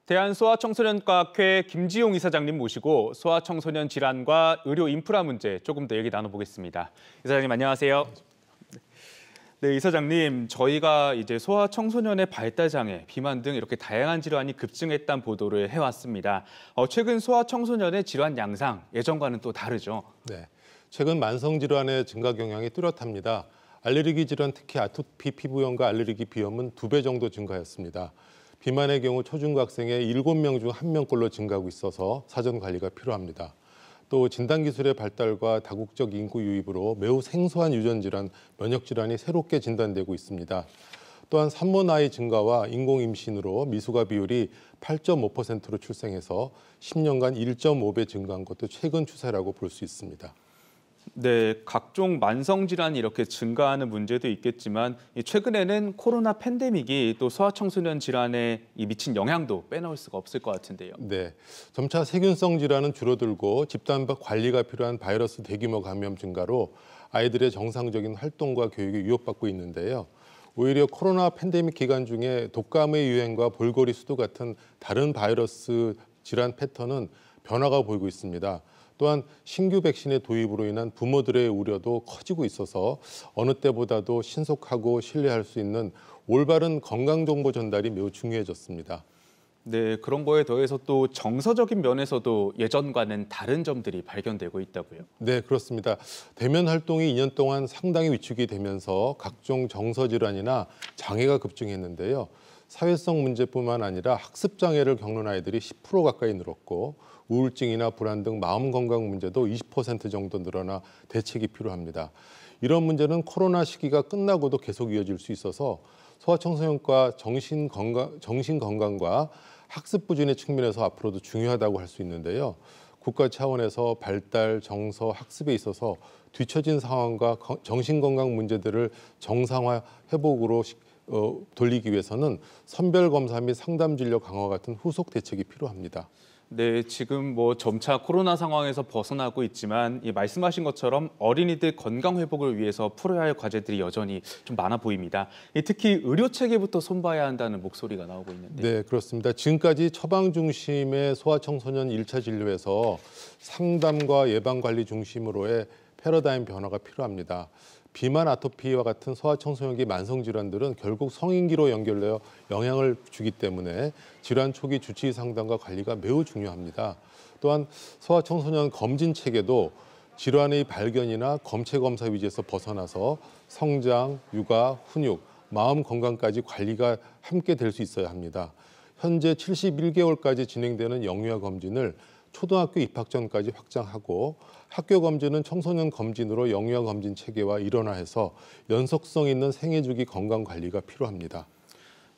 대한소아청소년과학회 김지용 이사장님 모시고 소아청소년 질환과 의료 인프라 문제 조금 더 얘기 나눠보겠습니다. 이사장님 안녕하세요. 네, 이사장님, 저희가 이제 소아청소년의 발달장애, 비만 등 이렇게 다양한 질환이 급증했다는 보도를 해왔습니다. 최근 소아청소년의 질환 양상, 예전과는 또 다르죠? 네, 최근 만성질환의 증가 경향이 뚜렷합니다. 알레르기 질환, 특히 아토피 피부염과 알레르기 비염은 2배 정도 증가했습니다. 비만의 경우 초중고학생의 7명 중 1명꼴로 증가하고 있어서 사전 관리가 필요합니다. 또 진단기술의 발달과 다국적 인구 유입으로 매우 생소한 유전질환, 면역질환이 새롭게 진단되고 있습니다. 또한 산모 나이 증가와 인공임신으로 미숙아 비율이 8.5%로 출생해서 10년간 1.5배 증가한 것도 최근 추세라고 볼 수 있습니다. 네, 각종 만성질환이 이렇게 증가하는 문제도 있겠지만 최근에는 코로나 팬데믹이 또 소아청소년 질환에 미친 영향도 빼놓을 수가 없을 것 같은데요. 네, 점차 세균성 질환은 줄어들고 집단 관리가 필요한 바이러스 대규모 감염 증가로 아이들의 정상적인 활동과 교육이 위협받고 있는데요. 오히려 코로나 팬데믹 기간 중에 독감의 유행과 볼거리 수도 같은 다른 바이러스 질환 패턴은 변화가 보이고 있습니다. 또한 신규 백신의 도입으로 인한 부모들의 우려도 커지고 있어서 어느 때보다도 신속하고 신뢰할 수 있는 올바른 건강정보 전달이 매우 중요해졌습니다. 네, 그런 거에 더해서 또 정서적인 면에서도 예전과는 다른 점들이 발견되고 있다고요. 네, 그렇습니다. 대면 활동이 2년 동안 상당히 위축이 되면서 각종 정서 질환이나 장애가 급증했는데요. 사회성 문제뿐만 아니라 학습 장애를 겪는 아이들이 10% 가까이 늘었고 우울증이나 불안 등 마음 건강 문제도 20% 정도 늘어나 대책이 필요합니다. 이런 문제는 코로나 시기가 끝나고도 계속 이어질 수 있어서 소아청소년과 정신 건강과 학습 부진의 측면에서 앞으로도 중요하다고 할 수 있는데요. 국가 차원에서 발달, 정서, 학습에 있어서 뒤처진 상황과 정신 건강 문제들을 정상화 회복으로 돌리기 위해서는 선별 검사 및 상담 진료 강화 같은 후속 대책이 필요합니다. 네, 지금 점차 코로나 상황에서 벗어나고 있지만 말씀하신 것처럼 어린이들 건강 회복을 위해서 풀어야 할 과제들이 여전히 좀 많아 보입니다. 특히 의료 체계부터 손봐야 한다는 목소리가 나오고 있는데. 네, 그렇습니다. 지금까지 처방 중심의 소아청소년 1차 진료에서 상담과 예방 관리 중심으로의 패러다임 변화가 필요합니다. 비만, 아토피와 같은 소아청소년기 만성 질환들은 결국 성인기로 연결되어 영향을 주기 때문에 질환 초기 주치 상담과 관리가 매우 중요합니다. 또한 소아청소년 검진 체계도 질환의 발견이나 검체 검사 위주에서 벗어나서 성장, 육아, 훈육, 마음 건강까지 관리가 함께 될 수 있어야 합니다. 현재 71개월까지 진행되는 영유아 검진을 초등학교 입학 전까지 확장하고 학교 검진은 청소년 검진으로 영유아 검진 체계와 일원화해서 연속성 있는 생애 주기 건강 관리가 필요합니다.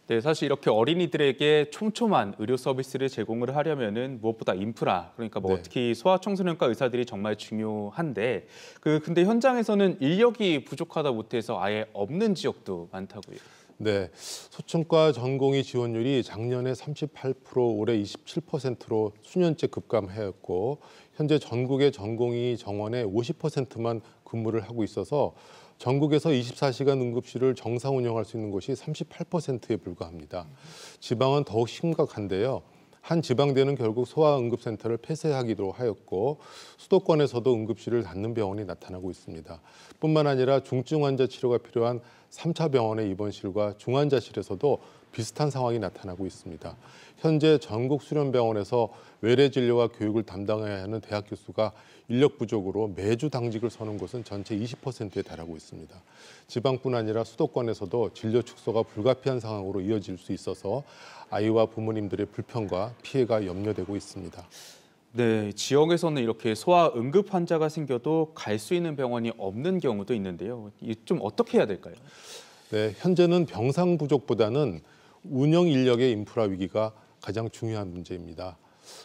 네, 사실 이렇게 어린이들에게 촘촘한 의료 서비스를 제공을 하려면은 무엇보다 인프라, 그러니까 네. 특히 소아청소년과 의사들이 정말 중요한데 근데 현장에서는 인력이 부족하다 못해서 아예 없는 지역도 많다고요. 네, 소청과 전공의 지원율이 작년에 38%, 올해 27%로 수년째 급감하였고 현재 전국의 전공의 정원의 50%만 근무를 하고 있어서 전국에서 24시간 응급실을 정상 운영할 수 있는 곳이 38%에 불과합니다. 지방은 더욱 심각한데요. 한 지방대는 결국 소아응급센터를 폐쇄하기도 하였고 수도권에서도 응급실을 닫는 병원이 나타나고 있습니다. 뿐만 아니라 중증 환자 치료가 필요한 3차 병원의 입원실과 중환자실에서도 비슷한 상황이 나타나고 있습니다. 현재 전국 수련병원에서 외래 진료와 교육을 담당해야 하는 대학교 수가 인력 부족으로 매주 당직을 서는 곳은 전체 20%에 달하고 있습니다. 지방뿐 아니라 수도권에서도 진료 축소가 불가피한 상황으로 이어질 수 있어서 아이와 부모님들의 불편과 피해가 염려되고 있습니다. 네, 지역에서는 이렇게 소아 응급 환자가 생겨도 갈 수 있는 병원이 없는 경우도 있는데요. 좀 어떻게 해야 될까요? 네, 현재는 병상 부족보다는 운영 인력의 인프라 위기가 가장 중요한 문제입니다.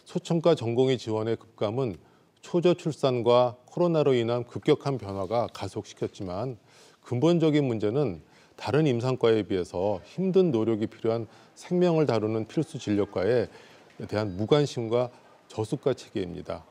소청과 전공의 지원의 급감은 초저 출산과 코로나로 인한 급격한 변화가 가속시켰지만 근본적인 문제는 다른 임상과에 비해서 힘든 노력이 필요한 생명을 다루는 필수 진료과에 대한 무관심과 저수가 체계입니다.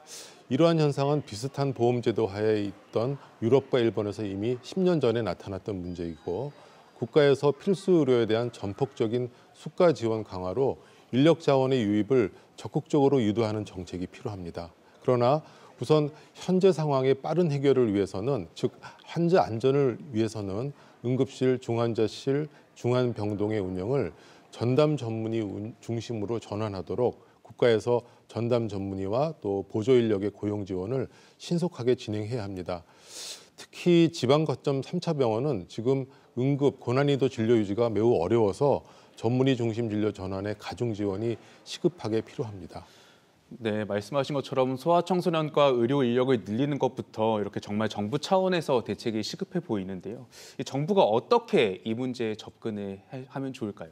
이러한 현상은 비슷한 보험제도 하에 있던 유럽과 일본에서 이미 10년 전에 나타났던 문제이고 국가에서 필수 의료에 대한 전폭적인 수가 지원 강화로 인력 자원의 유입을 적극적으로 유도하는 정책이 필요합니다. 그러나 우선 현재 상황의 빠른 해결을 위해서는, 즉 환자 안전을 위해서는 응급실, 중환자실, 중환병동의 운영을 전담 전문의 중심으로 전환하도록 국가에서 전담 전문의와 또 보조 인력의 고용 지원을 신속하게 진행해야 합니다. 특히 지방 거점 3차 병원은 지금 응급, 고난이도 진료 유지가 매우 어려워서 전문의 중심 진료 전환의 가중 지원이 시급하게 필요합니다. 네, 말씀하신 것처럼 소아청소년과 의료 인력을 늘리는 것부터 이렇게 정말 정부 차원에서 대책이 시급해 보이는데요. 이 정부가 어떻게 이 문제에 접근을 하면 좋을까요?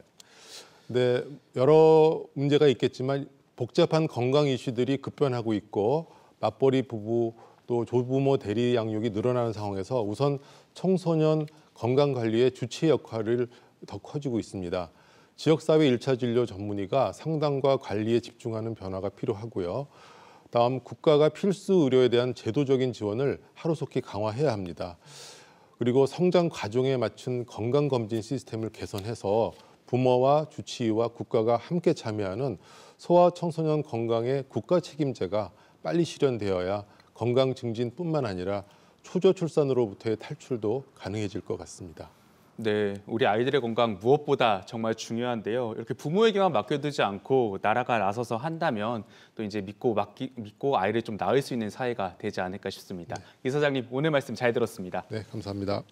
네, 여러 문제가 있겠지만 복잡한 건강 이슈들이 급변하고 있고 맞벌이 부부 또 조부모 대리 양육이 늘어나는 상황에서 우선 청소년 건강 관리의 주체 역할을 더 커지고 있습니다. 지역사회 1차 진료 전문의가 상담과 관리에 집중하는 변화가 필요하고요. 다음, 국가가 필수 의료에 대한 제도적인 지원을 하루속히 강화해야 합니다. 그리고 성장 과정에 맞춘 건강검진 시스템을 개선해서 부모와 주치의와 국가가 함께 참여하는 소아 청소년 건강의 국가 책임제가 빨리 실현되어야 건강 증진뿐만 아니라 초조 출산으로부터의 탈출도 가능해질 것 같습니다. 네, 우리 아이들의 건강 무엇보다 정말 중요한데요. 이렇게 부모에게만 맡겨두지 않고 나라가 나서서 한다면 또 이제 믿고 아이를 좀 낳을 수 있는 사회가 되지 않을까 싶습니다. 이사장님, 오늘 말씀 잘 들었습니다. 네, 감사합니다.